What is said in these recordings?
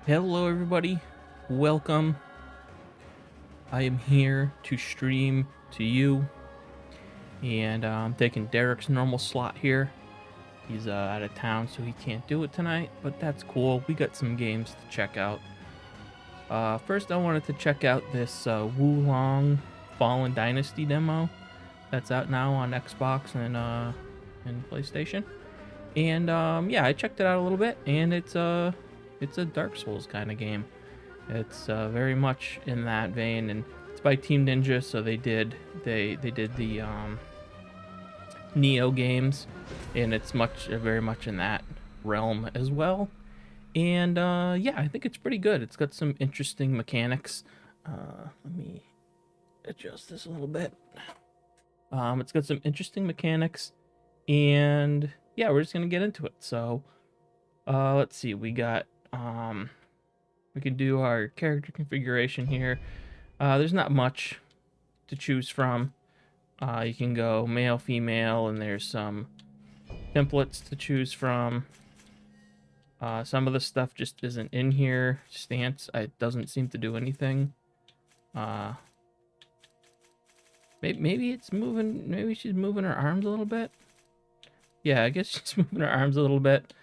Hello, everybody. Welcome. I am here to stream to you, and I'm taking Derek's normal slot here. He's out of town, so he can't do it tonight, but that's cool. We got some games to check out. First, I wanted to check out this Wulong Fallen Dynasty demo that's out now on Xbox and PlayStation. And yeah, I checked it out a little bit, and it's a Dark Souls kind of game. It's very much in that vein, and it's by Team Ninja, so they did the Neo games, and it's very much in that realm as well. And yeah, I think it's pretty good. It's got some interesting mechanics. Let me adjust this a little bit. It's got some interesting mechanics, and yeah, we're just gonna get into it. So let's see, we can do our character configuration here. There's not much to choose from. You can go male, female, and there's some templates to choose from. Some of the stuff just isn't in here. Stance, it doesn't seem to do anything. Maybe it's moving. Maybe she's moving her arms a little bit. Yeah, I guess she's moving her arms a little bit.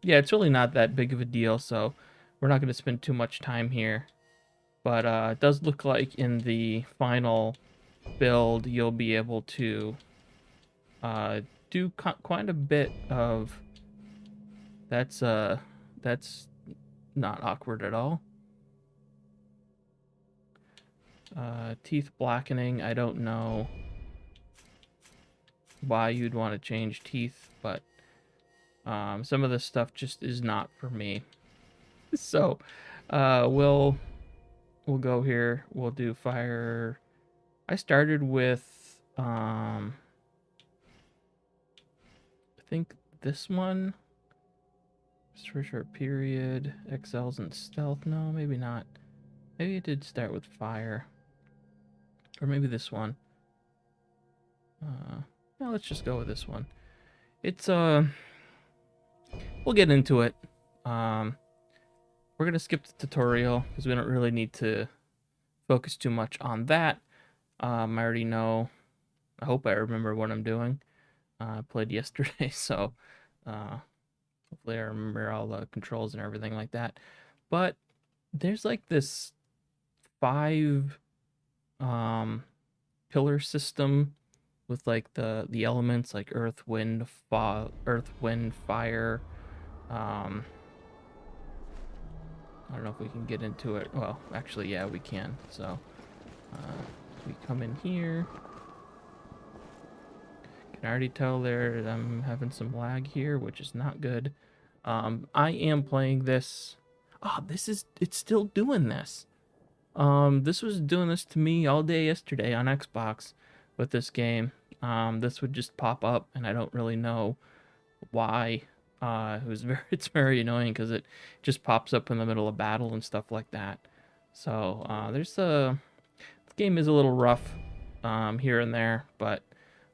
Yeah, it's really not that big of a deal, so we're not going to spend too much time here. But it does look like in the final build, you'll be able to do quite a bit of... That's not awkward at all. Teeth blackening, I don't know why you'd want to change teeth, but some of this stuff just is not for me. So we'll go here. We'll do fire. I started with I think this one. Just for a short period. Excels and stealth. No, maybe not. Maybe it did start with fire. Or maybe this one. No, let's just go with this one. It's we'll get into it. We're gonna skip the tutorial because we don't really need to focus too much on that. I already know. I hope I remember what I'm doing. I played yesterday, so hopefully I remember all the controls and everything like that. But there's like this 5 pillar system with like the elements like earth, wind, fire. I don't know if we can get into it. Well, actually, yeah, we can. So we come in here. Can already tell there I'm having some lag here, which is not good. I am playing this. Oh, it's still doing this. This was doing this to me all day yesterday on Xbox with this game. This would just pop up, and I don't really know why. It's very annoying because it just pops up in the middle of battle and stuff like that. So the game is a little rough here and there, but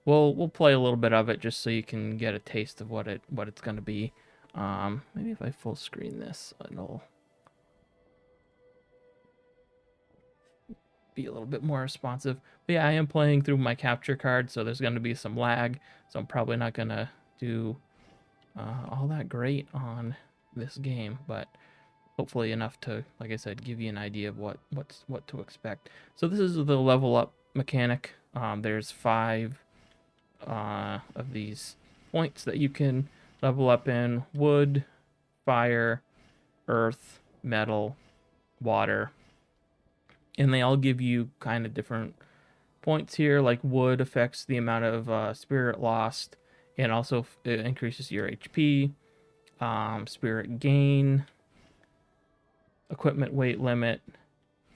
we'll play a little bit of it just so you can get a taste of what it's gonna be. Maybe if I full screen this, it'll be a little bit more responsive. But yeah, I am playing through my capture card, so there's gonna be some lag. So I'm probably not gonna do all that great on this game, but hopefully enough to, like I said, give you an idea of what to expect. So this is the level up mechanic. There's 5 of these points that you can level up in: wood, fire, earth, metal, water, and they all give you kind of different points here. Like wood affects the amount of spirit lost, and also it increases your HP, spirit gain, equipment weight limit,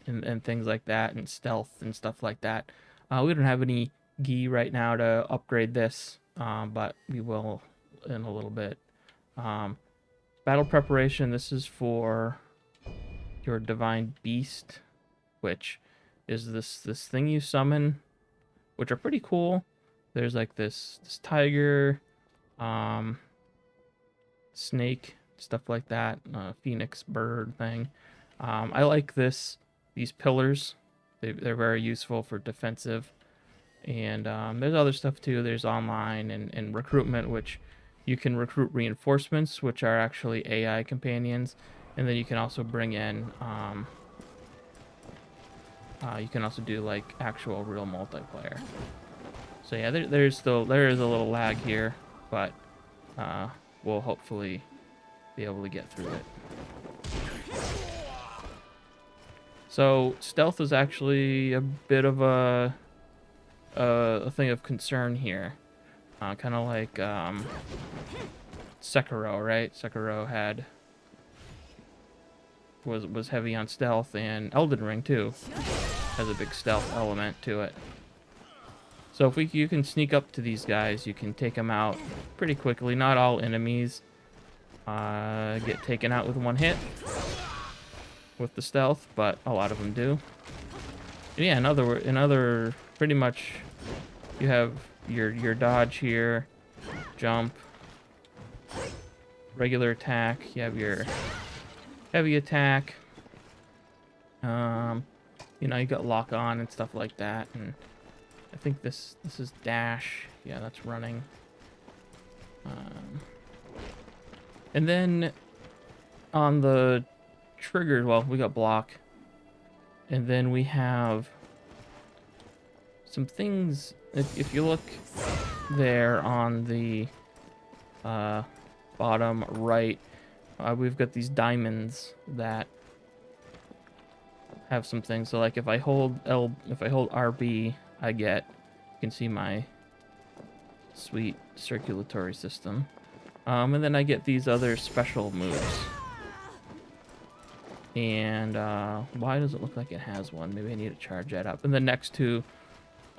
and things like that, and stealth and stuff like that. We don't have any gi right now to upgrade this, but we will in a little bit. Battle preparation, this is for your divine beast, which is this thing you summon, which are pretty cool. There's like this tiger, snake, stuff like that. Phoenix bird thing. I like these pillars. They're very useful for defensive. And there's other stuff too. There's online and recruitment, which you can recruit reinforcements, which are actually AI companions. And then you can also bring in, you can also do like actual real multiplayer. So yeah, there is a little lag here, but we'll hopefully be able to get through it. So stealth is actually a bit of a thing of concern here, kind of like Sekiro, right? Sekiro was heavy on stealth, and Elden Ring too has a big stealth element to it. So if you can sneak up to these guys, you can take them out pretty quickly. Not all enemies get taken out with one hit with the stealth, but a lot of them do. And yeah, another pretty much, you have your dodge here, jump, regular attack. You have your heavy attack. You know, you got lock on and stuff like that, and I think this is dash. Yeah, that's running. And then on the trigger, well, we got block, and then we have some things. If you look there on the bottom right, we've got these diamonds that have some things. So like if I hold RB, I get, you can see my sweet circulatory system. And then I get these other special moves. And why does it look like it has one? Maybe I need to charge that up. And then next to,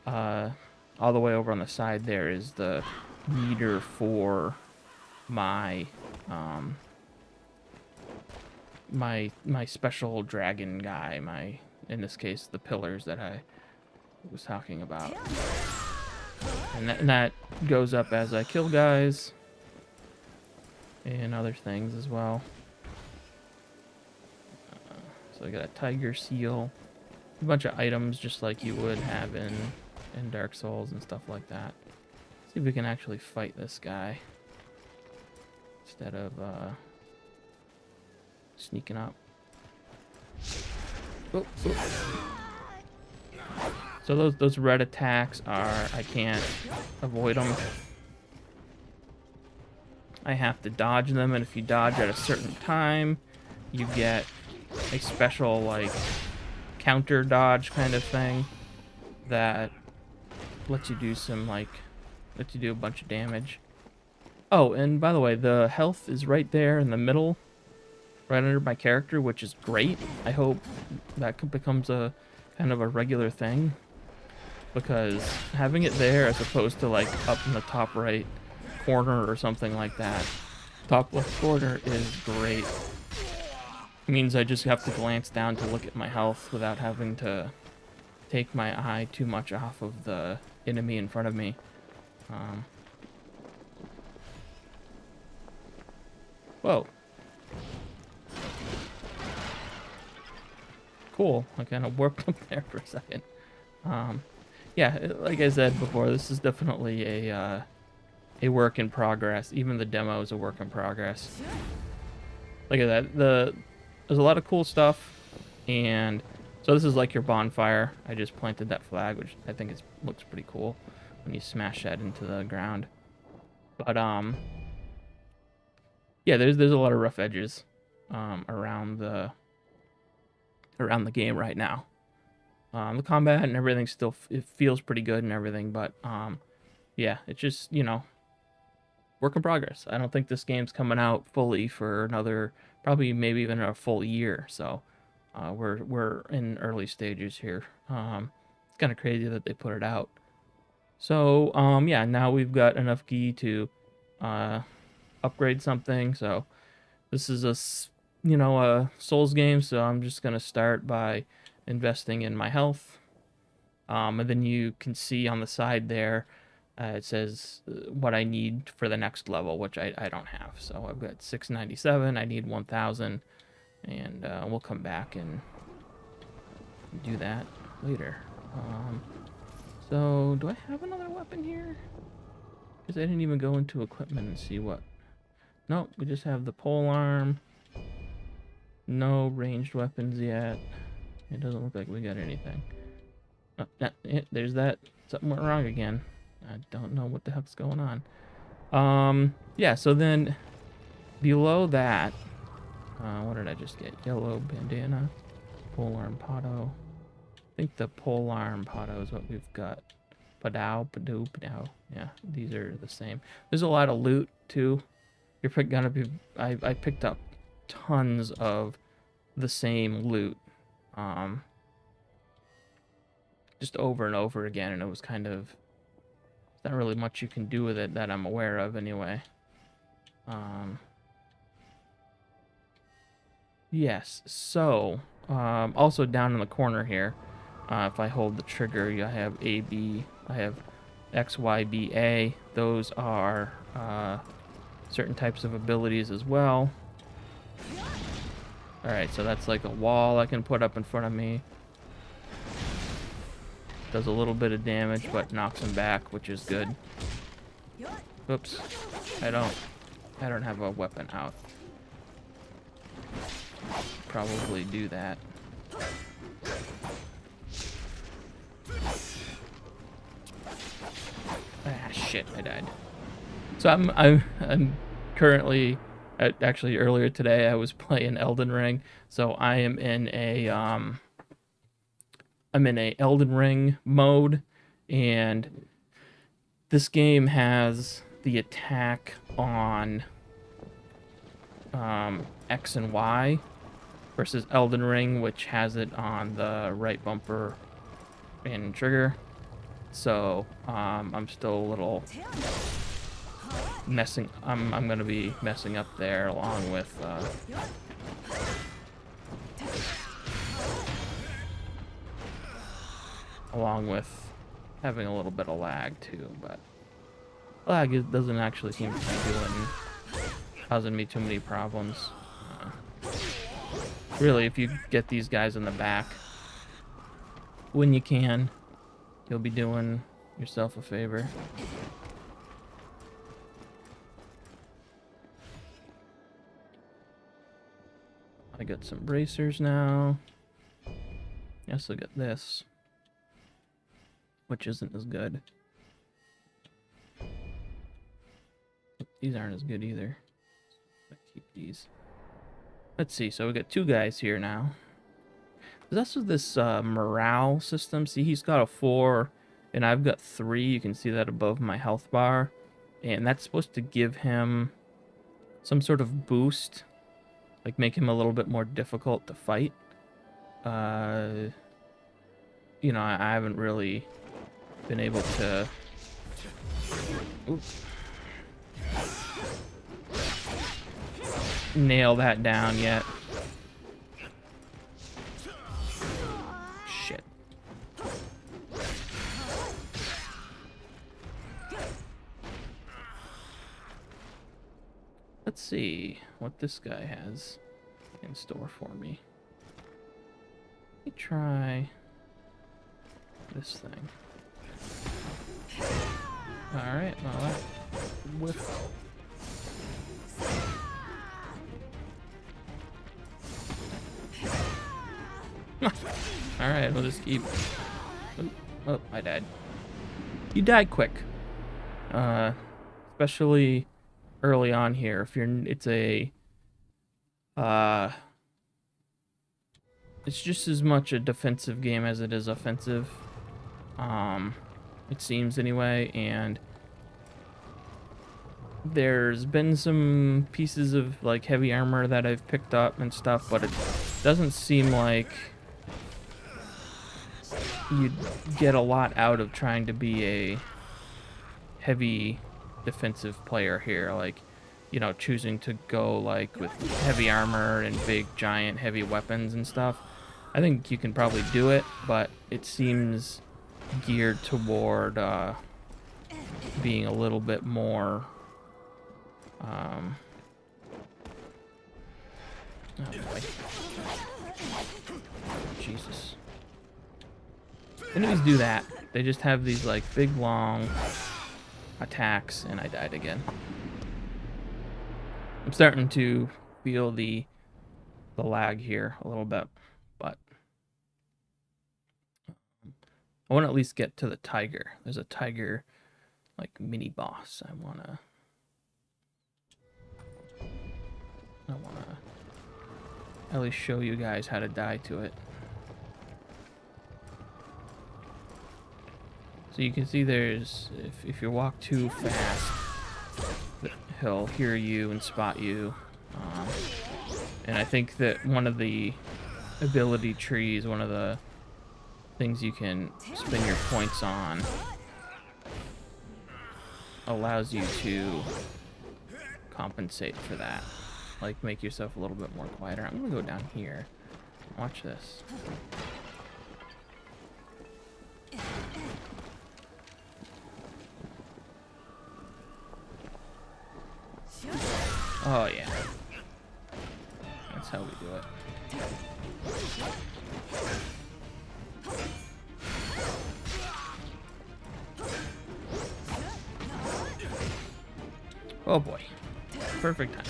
all the way over on the side there, is the meter for my my special dragon guy, in this case the pillars that I was talking about. And that goes up as I kill guys and other things as well. So I got a tiger seal, a bunch of items just like you would have in Dark Souls and stuff like that. See if we can actually fight this guy instead of sneaking up. Oh, oh. So those red attacks are, I can't avoid them. I have to dodge them, and if you dodge at a certain time, you get a special like counter dodge kind of thing that lets you do lets you do a bunch of damage. Oh, and by the way, the health is right there in the middle, right under my character, which is great. I hope that becomes a kind of a regular thing, because having it there as opposed to like up in the top right corner or something like that, top left corner, is great. It means I just have to glance down to look at my health without having to take my eye too much off of the enemy in front of me. Whoa. Cool. I kind of warped up there for a second. Yeah, like I said before, this is definitely a work in progress. Even the demo is a work in progress. Look at that. There's a lot of cool stuff, and so this is like your bonfire. I just planted that flag, which I think looks pretty cool when you smash that into the ground. But yeah, there's a lot of rough edges around the game right now. The combat and everything still it feels pretty good and everything, but yeah, it's just, you know, work in progress. I don't think this game's coming out fully for another, probably maybe even a full year. So we're in early stages here. It's kind of crazy that they put it out. So yeah, now we've got enough gi to upgrade something. So this is a Souls game, so I'm just gonna start by investing in my health. And then you can see on the side there, It says what I need for the next level, which I don't have. So I've got 697. I need 1,000, and we'll come back and do that later. So do I have another weapon here? Because I didn't even go into equipment and see what. Nope, we just have the pole arm. No ranged weapons yet. It doesn't look like we got anything. Oh, there's that. Something went wrong again. I don't know what the heck's going on. Yeah, so then below that, what did I just get? Yellow bandana, polearm potto. I think the polearm potto is what we've got. Padao, padoo, padao. Yeah, these are the same. There's a lot of loot too. You're gonna be. I picked up tons of the same loot, just over and over again, and it was kind of. Not really much you can do with it that I'm aware of anyway. Yes, so also down in the corner here, if I hold the trigger, I have A, B, I have X, Y, B, A. Those are certain types of abilities as well. Alright, so that's like a wall I can put up in front of me. Does a little bit of damage, but knocks him back, which is good. Oops. I don't have a weapon out. Probably do that. Ah, shit, I died. So I'm currently, actually earlier today I was playing Elden Ring, so I am in a I'm in a Elden Ring mode, and this game has the attack on X and Y versus Elden Ring, which has it on the right bumper and trigger. So I'm still a little messing. I'm gonna be messing up there along with. Along with having a little bit of lag too, but lag doesn't actually seem to be causing me too many problems. Really, if you get these guys in the back when you can, you'll be doing yourself a favor. I got some bracers now. I also got this, which isn't as good. These aren't as good either. I'll keep these. Let's see, so we got two guys here now. That's with this morale system. See, he's got a 4, and I've got 3. You can see that above my health bar. And that's supposed to give him some sort of boost. Like, make him a little bit more difficult to fight. You know, I haven't really been able to... Oops. Nail that down yet. Shit. Let's see what this guy has in store for me. Let me try this thing. Alright, well that whiffed. Alright, we'll just keep... Oh, I died. You die quick. Especially early on here. If you're... It's a... It's just as much a defensive game as it is offensive. It seems anyway, and... There's been some pieces of, like, heavy armor that I've picked up and stuff, but it doesn't seem like you'd get a lot out of trying to be a heavy defensive player here. Like, you know, choosing to go, like, with heavy armor and big, giant, heavy weapons and stuff. I think you can probably do it, but it seems geared toward, being a little bit more oh boy. Jesus. Enemies do that. They just have these like big long attacks, and I died again. I'm starting to feel the lag here a little bit, but I want to at least get to the tiger. There's a tiger like mini boss. I wanna at least show you guys how to die to it. So you can see there's, if you walk too fast, he'll hear you and spot you. And I think that one of the ability trees, one of the things you can spend your points on, allows you to compensate for that. Like, make yourself a little bit more quieter. I'm gonna go down here. Watch this. Oh yeah. That's how we do it. Oh boy. Perfect time.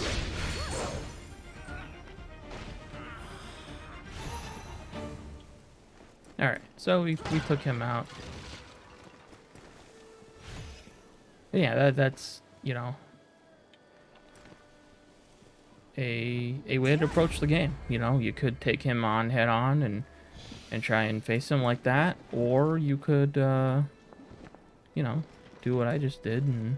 Alright, so we took him out. But yeah, that's, you know, a way to approach the game. You know, you could take him on head on and try and face him like that, or you could you know, do what I just did and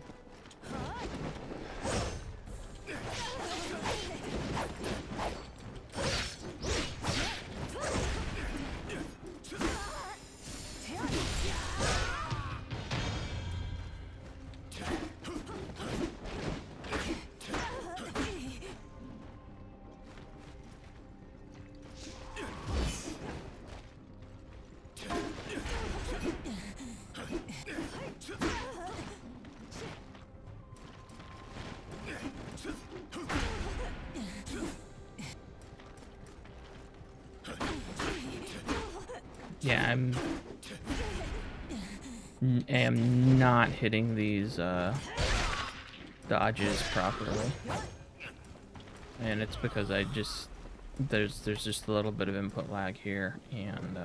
yeah, am not hitting these dodges properly, and it's because I just there's just a little bit of input lag here, and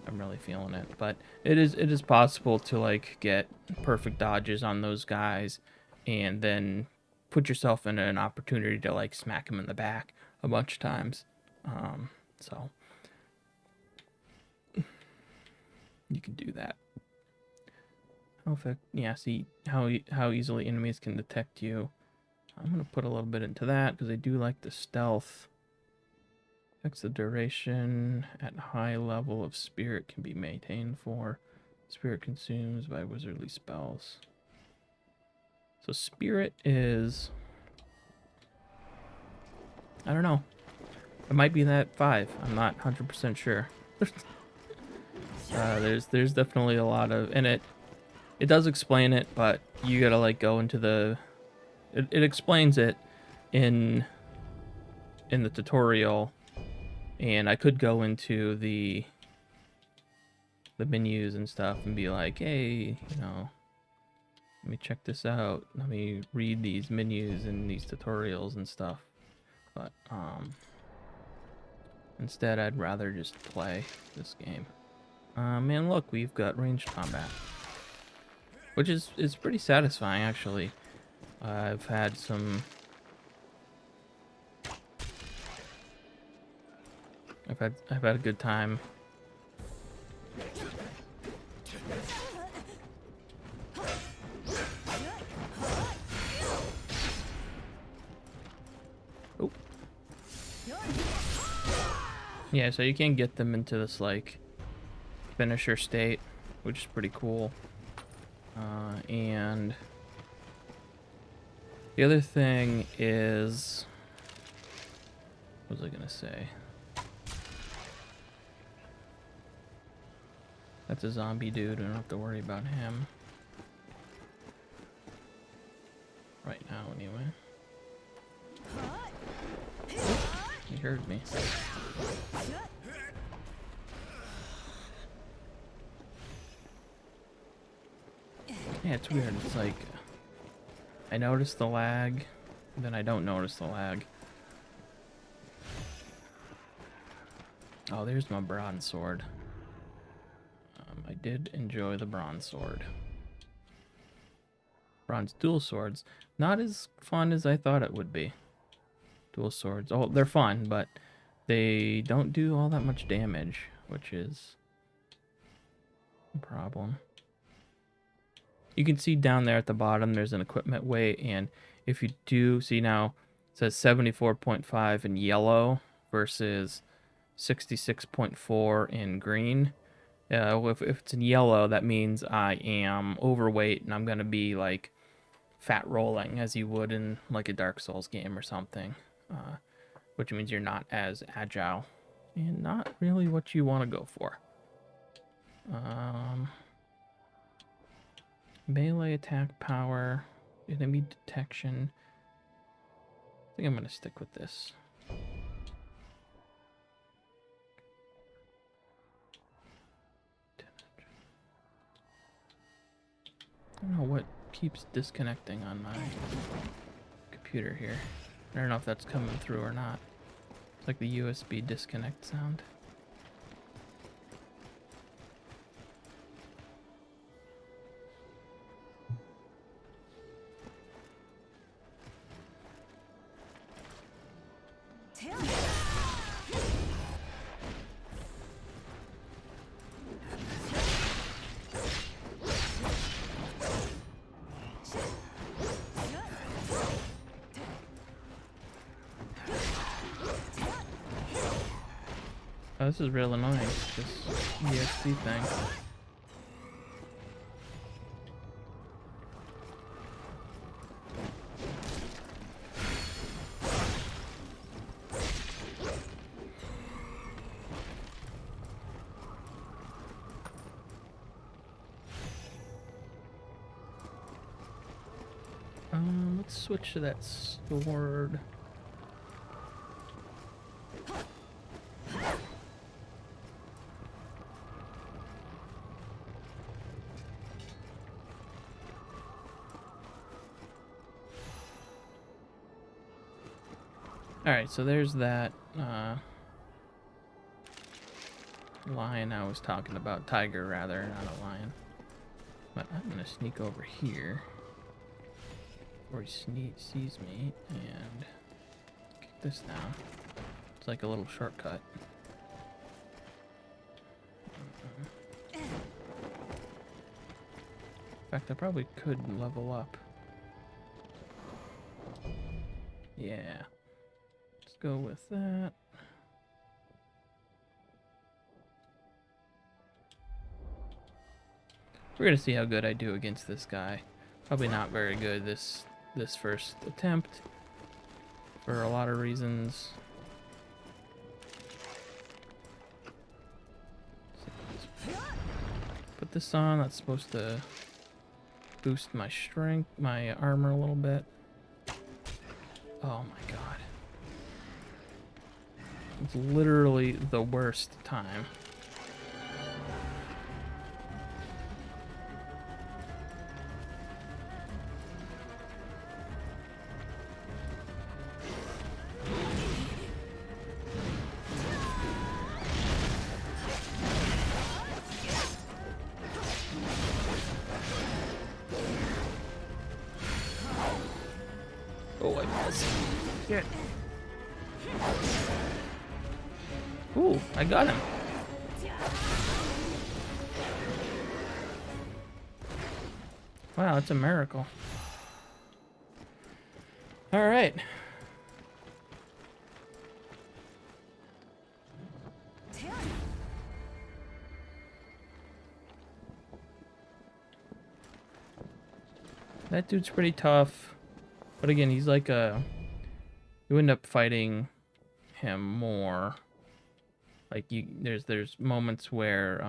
I'm really feeling it. But it is possible to like get perfect dodges on those guys, and then put yourself in an opportunity to like smack them in the back a bunch of times. So you can do that. I don't know if yeah, see how easily enemies can detect you. I'm gonna put a little bit into that because I do like the stealth. Affects the duration at high level of spirit can be maintained for. Spirit consumes by wizardly spells. So spirit is, I don't know. It might be that 5. I'm not 100% sure. There's definitely a lot of, and it does explain it, but you gotta like go into the, it explains it in the tutorial, and I could go into the menus and stuff and be like, hey, you know, let me check this out. Let me read these menus and these tutorials and stuff. But instead, I'd rather just play this game. Man, look, we've got ranged combat, which is pretty satisfying actually. I've had a good time. Oh. Yeah, so you can get them into this like finisher state, which is pretty cool. And the other thing is, what was I gonna say? That's a zombie dude. I don't have to worry about him. Right now, anyway. He heard me. Yeah, it's weird. It's like I notice the lag, then I don't notice the lag. Oh, there's my bronze sword. I did enjoy the bronze sword. Bronze dual swords, not as fun as I thought it would be. Dual swords, oh, they're fun, but they don't do all that much damage, which is a problem. You can see down there at the bottom, there's an equipment weight, and if you do see now, it says 74.5 in yellow versus 66.4 in green. If it's in yellow, that means I am overweight and I'm going to be like fat rolling as you would in like a Dark Souls game or something, which means you're not as agile and not really what you want to go for. Melee attack power, enemy detection. I think I'm going to stick with this. I don't know what keeps disconnecting on my computer here. I don't know if that's coming through or not. It's like the USB disconnect sound. Oh, this is real annoying, this ESC thing. Let's switch to that sword. Alright, so there's that lion I was talking about. Tiger, rather, not a lion. But I'm going to sneak over here before he sees me and kick this down. It's like a little shortcut. In fact, I probably could level up. Yeah. Let's go with that. We're gonna see how good I do against this guy. Probably not very good this first attempt for a lot of reasons. Put this on. That's supposed to boost my strength, my armor a little bit. Oh my god. It's literally the worst time. Oh, I missed. Shit. Ooh, I got him. Wow, it's a miracle. All right. That dude's pretty tough. But again, he's like a... You end up fighting him more. Like, there's moments where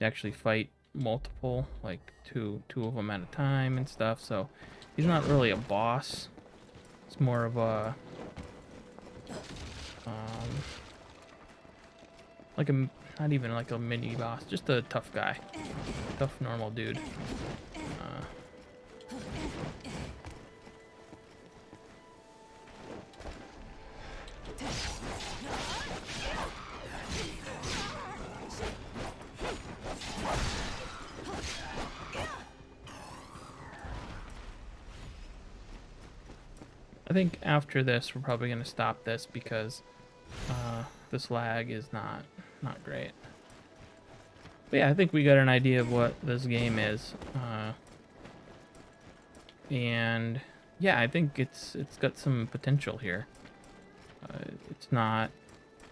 you actually fight multiple, like two of them at a time and stuff. So he's not really a boss. It's more of a like a, not even like a mini boss, just a tough guy, tough normal dude. I think after this, we're probably going to stop this because this lag is not great. But yeah, I think we got an idea of what this game is. And yeah, I think it's got some potential here. It's not,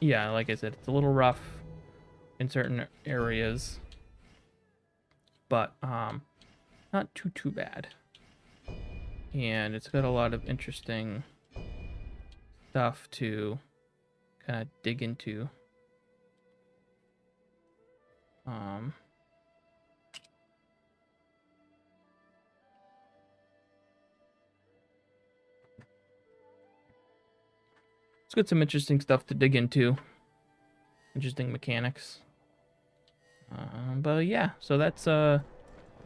yeah, like I said, it's a little rough in certain areas, but not too bad. And it's got a lot of interesting stuff to kind of dig into. It's got some interesting stuff to dig into. Interesting mechanics. But yeah, so that's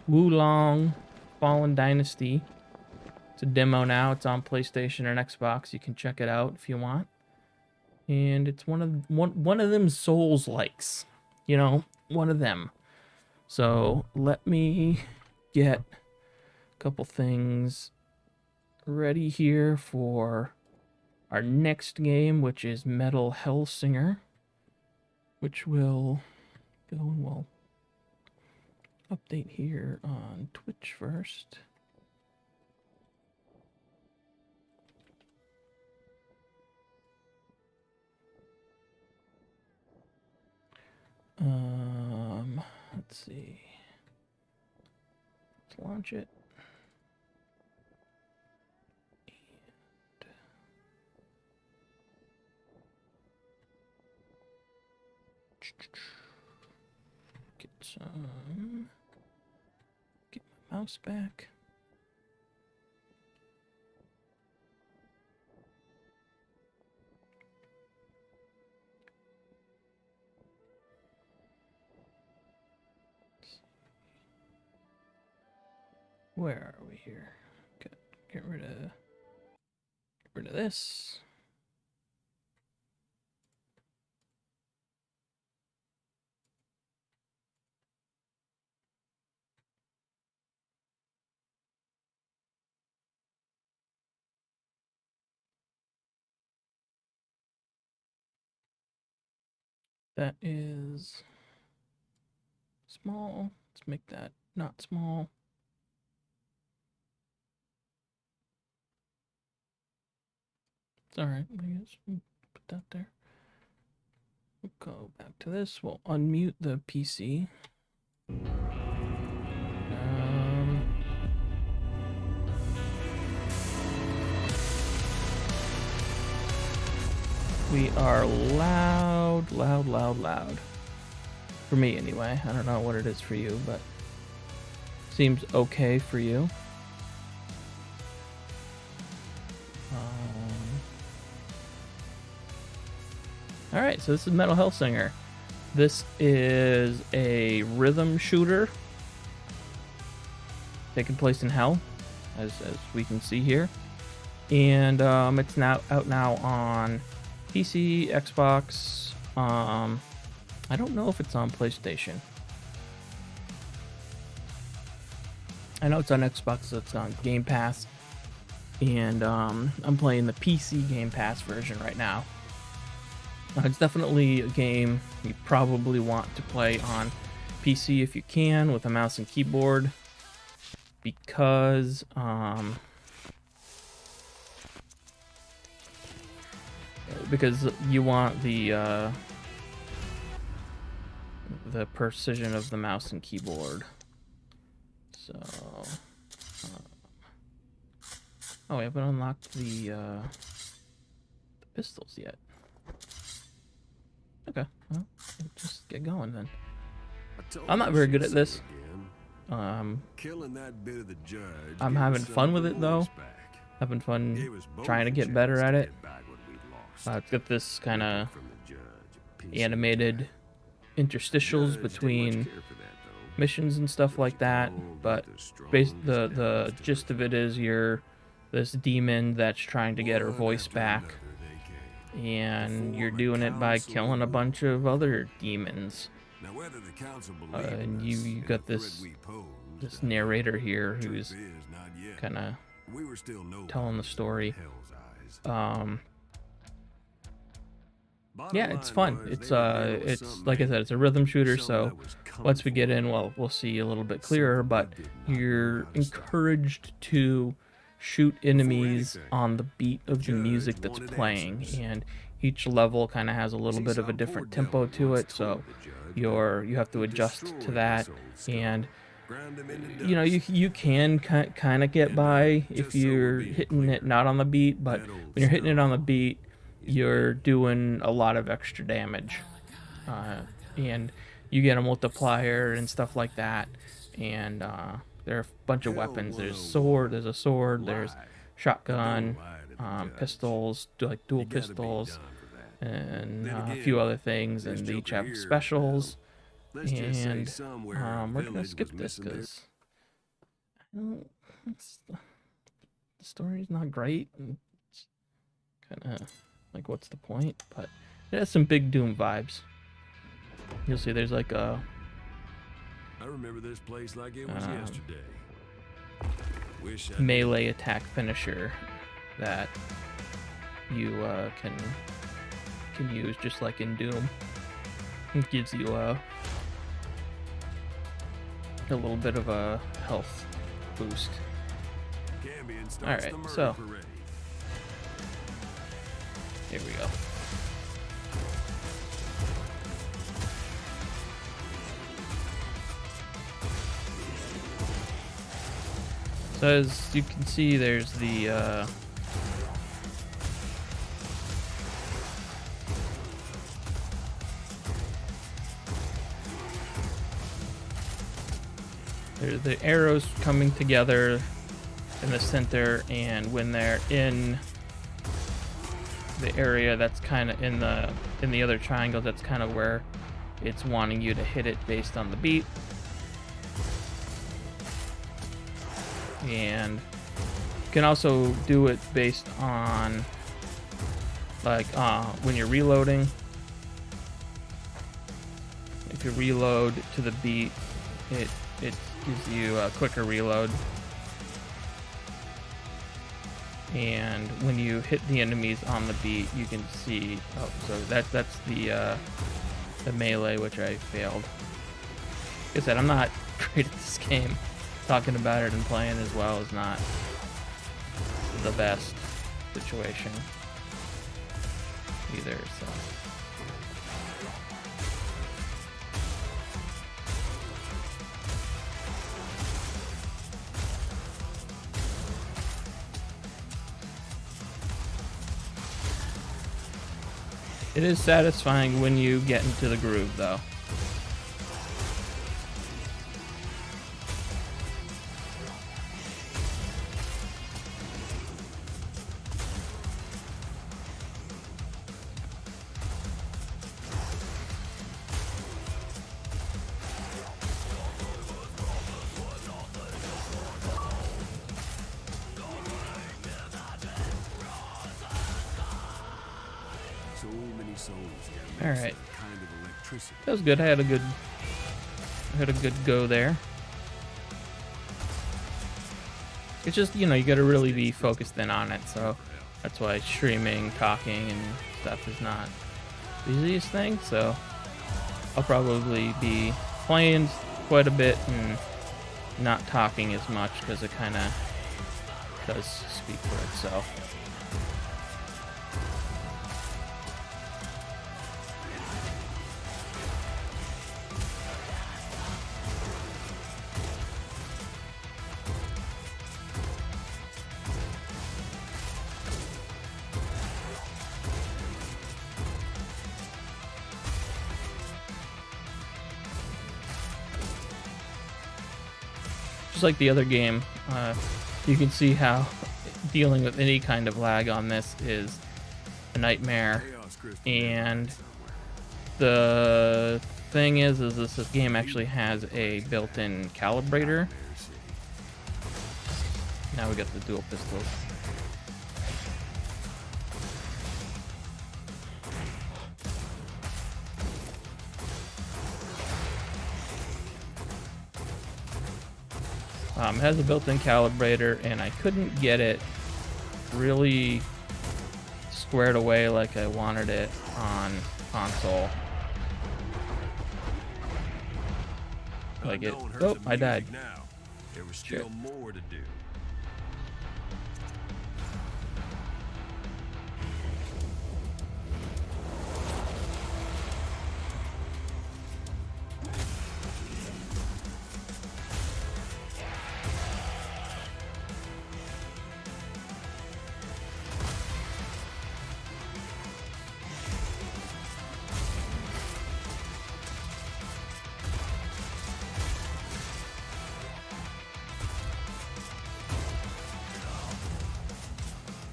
Wulong Fallen Dynasty. It's a demo now. It's on PlayStation and Xbox. You can check it out if you want. And it's one of them Souls likes, you know, one of them. So let me get a couple things ready here for our next game, which is Metal Hellsinger, which will go and we'll update here on Twitch first. Let's see. Let's launch it. Get my mouse back. Where are we here? Get rid of this. That is small. Let's make that not small. It's all right. I guess we'll put that there. We'll go back to this. We'll unmute the PC. We are loud. For me, anyway. I don't know what it is for you, but seems okay for you. All right, so this is Metal Hellsinger. This is a rhythm shooter taking place in hell, as we can see here, and it's now out now on PC, Xbox. I don't know if it's on PlayStation. I know it's on Xbox, so it's on Game Pass, and I'm playing the PC Game Pass version right now. It's definitely a game you probably want to play on PC if you can, with a mouse and keyboard, because you want the precision of the mouse and keyboard. So, oh, we haven't unlocked the pistols yet. Okay, well, just get going then. I'm not very good at this. Killing that bit of the judge. I'm having fun with it though. Having fun trying to get better at it. It's got this kind of animated interstitials between missions and stuff like that, but the gist of it is you're this demon that's trying to get her voice back, and you're doing it by killing a bunch of other demons. And you got this narrator here who's kind of telling the story. Yeah, it's fun. It's like I said, it's a rhythm shooter, so once we get in, well, we'll see a little bit clearer, but you're encouraged to shoot enemies on the beat of the music that's playing, and each level kind of has a little bit of a different tempo to it, so you have to adjust to that. And you know, you can kind of get by if you're hitting it not on the beat, but when you're hitting it on the beat, you're doing a lot of extra damage, and you get a multiplier and stuff like that. And there are a bunch of weapons. There's a sword, there's shotgun, pistols, like dual pistols, and a few other things, and they each have specials. And we're gonna skip this because the story's not great. It's kind of like, what's the point? But it has some big Doom vibes. You'll see there's like a I remember this place like it was yesterday. Melee attack finisher that you can use just like in Doom. It gives you a little bit of a health boost. Alright, so here we go. So as you can see, there's the arrows coming together in the center, and when they're in the area that's kind of in the other triangle, that's kind of where it's wanting you to hit it based on the beat. And you can also do it based on like when you're reloading. If you reload to the beat, it gives you a quicker reload. And when you hit the enemies on the beat, you can see. Oh, so that's the melee, which I failed. Like I said, I'm not great at this game. Talking about it and playing as well is not the best situation either. So. It is satisfying when you get into the groove, though. All right, that was good. I had a good go there. It's just, you know, you got to really be focused in on it, so that's why streaming, talking, and stuff is not the easiest thing. So I'll probably be playing quite a bit and not talking as much because it kind of does speak for itself. just like the other game, you can see how dealing with any kind of lag on this is a nightmare. And the thing is this game actually has a built-in calibrator. Now we got the dual pistols. It has a built-in calibrator, and I couldn't get it really squared away like I wanted it on console. Like it. Oh, I died. There was still more to do.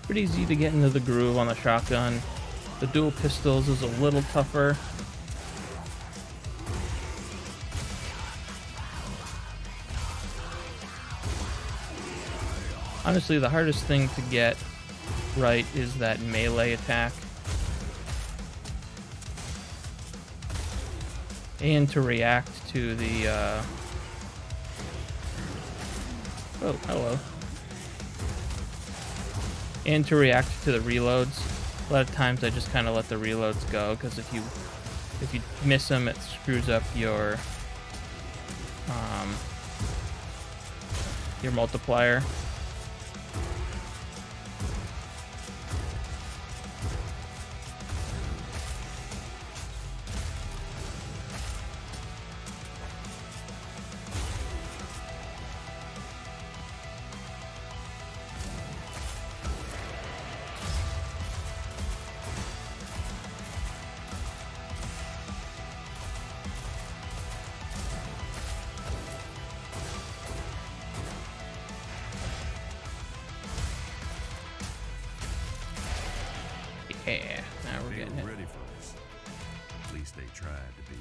Pretty easy to get into the groove on the shotgun. The dual pistols is a little tougher. Honestly, the hardest thing to get right is that melee attack. And to react to the, oh, hello. And to react to the reloads. A lot of times I just kind of let the reloads go, because if you miss them, it screws up your multiplier. Yeah, now we're getting it. Ready for this. At least they tried to be.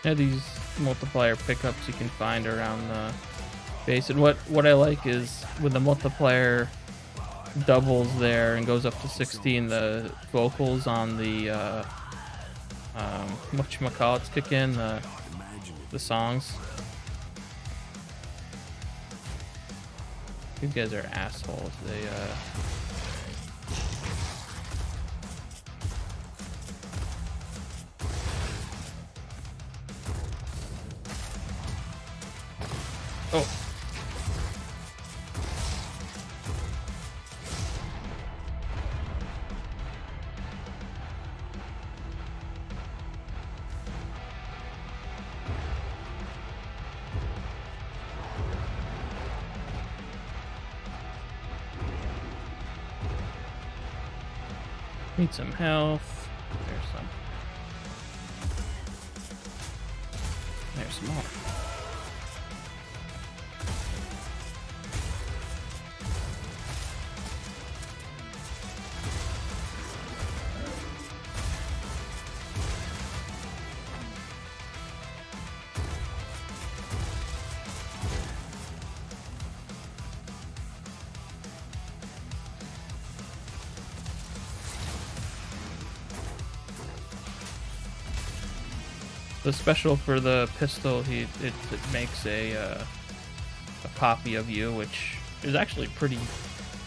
Now these multiplier pickups you can find around the base, and what I like is when the multiplier doubles there and goes up to 16, the vocals on the whatchamacallits kick in, the songs. You guys are assholes. They oh. Need some health. There's some. There's some more. The special for the pistol, it makes a copy of you, which is actually pretty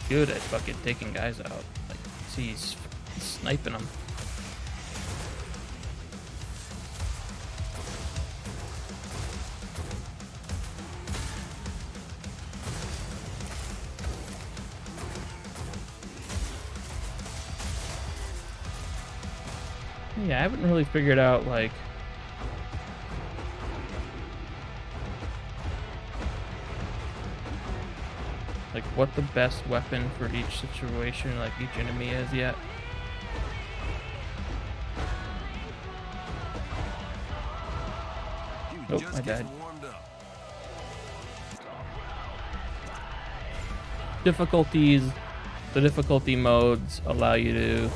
good at fucking taking guys out. Like, see, he's sniping them. Yeah, I haven't really figured out, like, what the best weapon for each situation, like each enemy is yet. Nope, Just I died. getting warmed up. Difficulties, the difficulty modes allow you to,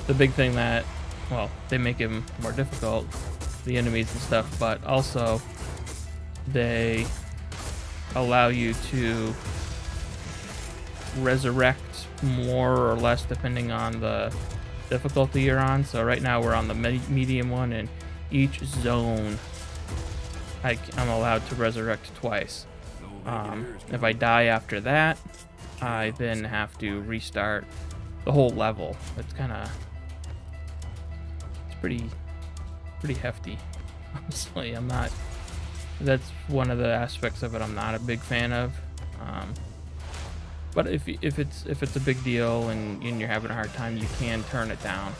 the big thing that, well, they make them more difficult, the enemies and stuff, but also they allow you to resurrect more or less depending on the difficulty you're on. So right now we're on the medium one, and each zone I'm allowed to resurrect twice. If I die after that, I then have to restart the whole level. It's pretty hefty. Honestly, that's one of the aspects of it I'm not a big fan of. But if it's a big deal and you're having a hard time, you can turn it down.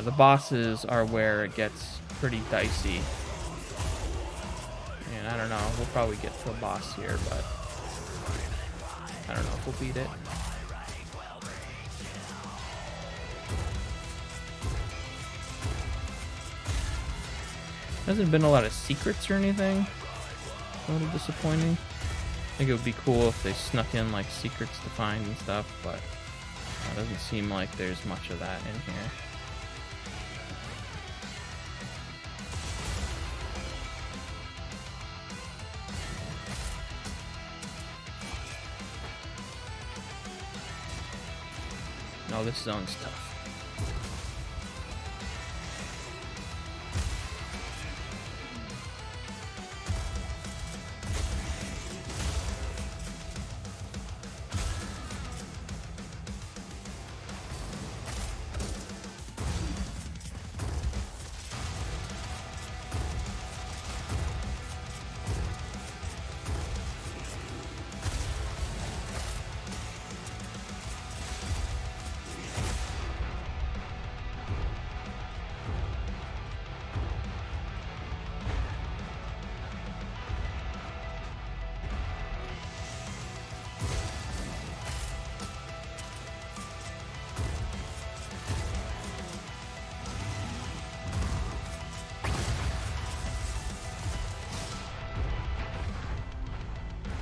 The bosses are where it gets pretty dicey. And I don't know, we'll probably get to a boss here, but I don't know if we'll beat it. Hasn't been a lot of secrets or anything. A little disappointing. I think it would be cool if they snuck in like secrets to find and stuff, but it doesn't seem like there's much of that in here. No, this zone's tough.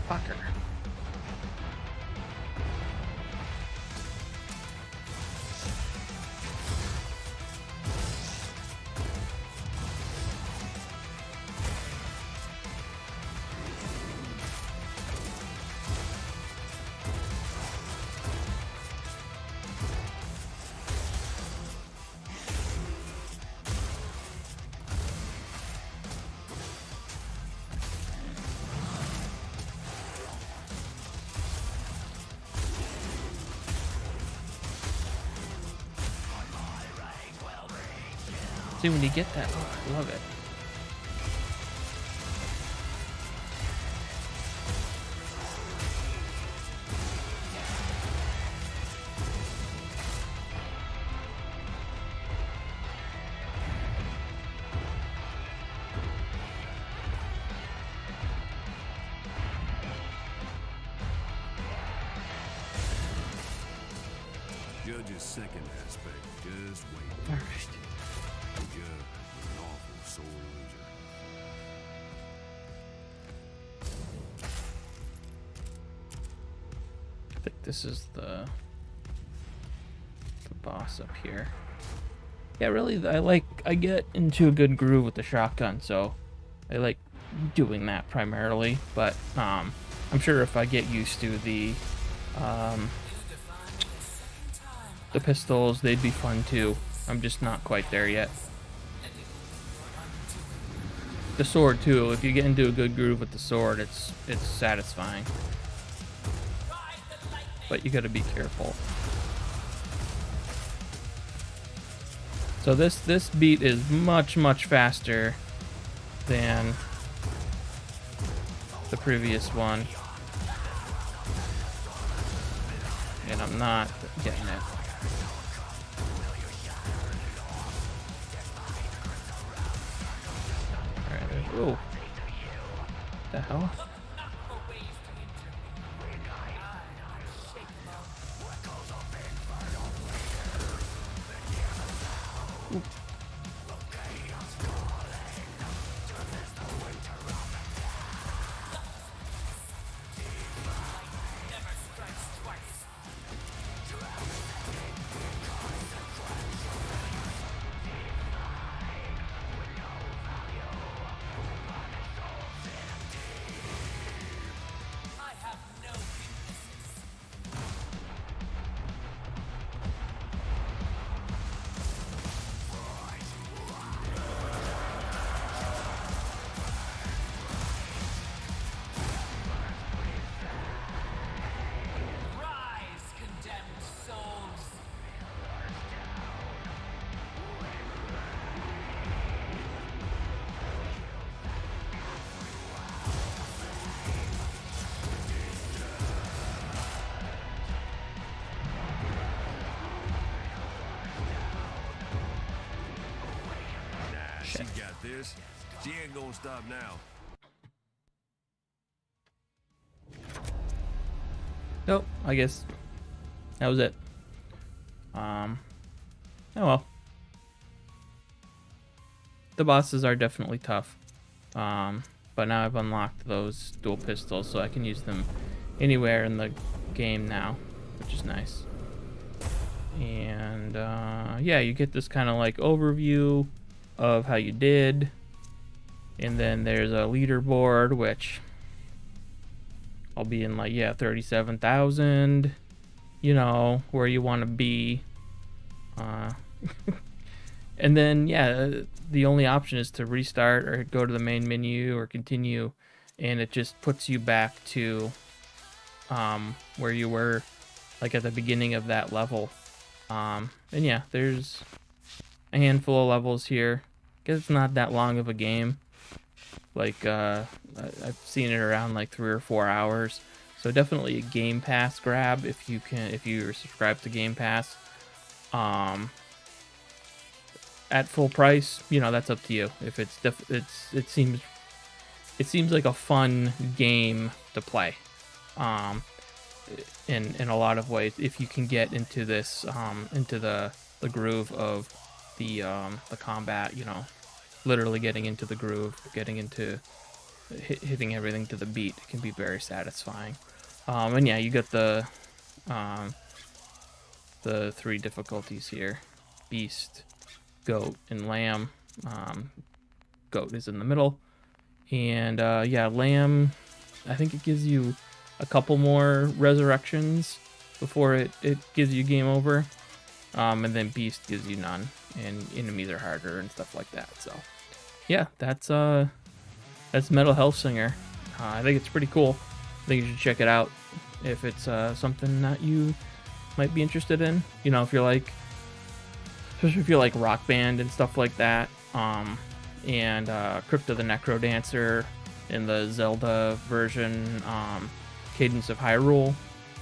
Fucker. See, when you get that, oh, I love it. Judge's second aspect. Just wait. All right. The judge was an awful sore loser. I think this is the boss up here. Yeah, really, I get into a good groove with the shotgun, so I like doing that primarily. But I'm sure if I get used to the pistols, they'd be fun too. I'm just not quite there yet. The sword too. If you get into a good groove with the sword, it's satisfying. But you gotta be careful. So this beat is much faster than the previous one, and I'm not getting it. All right. Ooh. The hell? this. She ain't gonna stop now. Nope, I guess that was it. Oh well. The bosses are definitely tough. But now I've unlocked those dual pistols, so I can use them anywhere in the game now, which is nice. And yeah, you get this kind of like overview of how you did. And then there's a leaderboard, which I'll be in like, yeah, 37,000, you know, where you want to be. And then, yeah, the only option is to restart or go to the main menu or continue. And it just puts you back to where you were like at the beginning of that level. And yeah, there's a handful of levels here. Guess it's not that long of a game. Like I've seen it around like 3 or 4 hours. So definitely a Game Pass grab if you're subscribed to Game Pass. At full price, you know, that's up to you. If it seems like a fun game to play. In a lot of ways, if you can get into this into the groove of the combat, you know, literally getting into the groove, getting into hitting everything to the beat, it can be very satisfying. And yeah, you get the 3 difficulties here: Beast, Goat, and Lamb. Goat is in the middle, and yeah, Lamb, I think it gives you a couple more resurrections before it gives you game over. And then Beast gives you none, and enemies are harder and stuff like that. So yeah, that's Metal Hellsinger. I think it's pretty cool. I think you should check it out if it's something that you might be interested in. You know, if you're like, especially if you like Rock Band and stuff like that. And Crypto the Necro Dancer in the Zelda version, Cadence of Hyrule.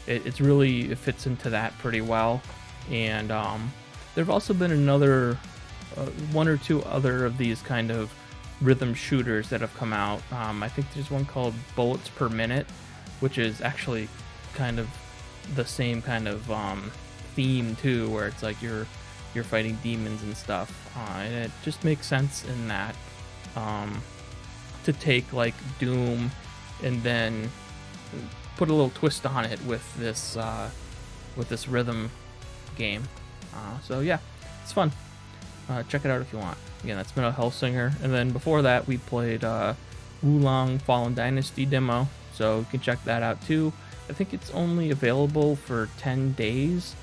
It fits into that pretty well. And there have also been another 1 or 2 other of these kind of rhythm shooters that have come out. I think there's one called Bullets Per Minute, which is actually kind of the same kind of theme too, where it's like you're fighting demons and stuff, and it just makes sense in that to take like Doom and then put a little twist on it with this rhythm game. So yeah, it's fun. Check it out if you want. Again, that's Metal Hellsinger. And then before that, we played Wulong Fallen Dynasty demo, so you can check that out too. I think it's only available for 10 days,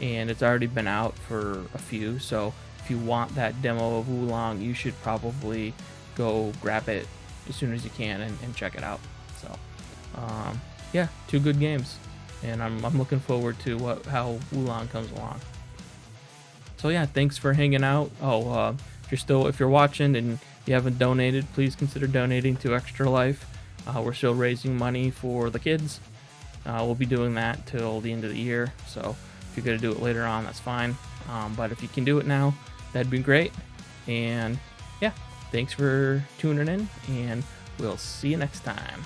and it's already been out for a few. So if you want that demo of Wulong, you should probably go grab it as soon as you can and check it out. So yeah, 2 good games, and I'm looking forward to how Wulong comes along. So yeah, thanks for hanging out. If you're watching and you haven't donated, please consider donating to Extra Life. We're still raising money for the kids. We'll be doing that till the end of the year. So if you're gonna do it later on, that's fine. But if you can do it now, that'd be great. And yeah, thanks for tuning in, and we'll see you next time.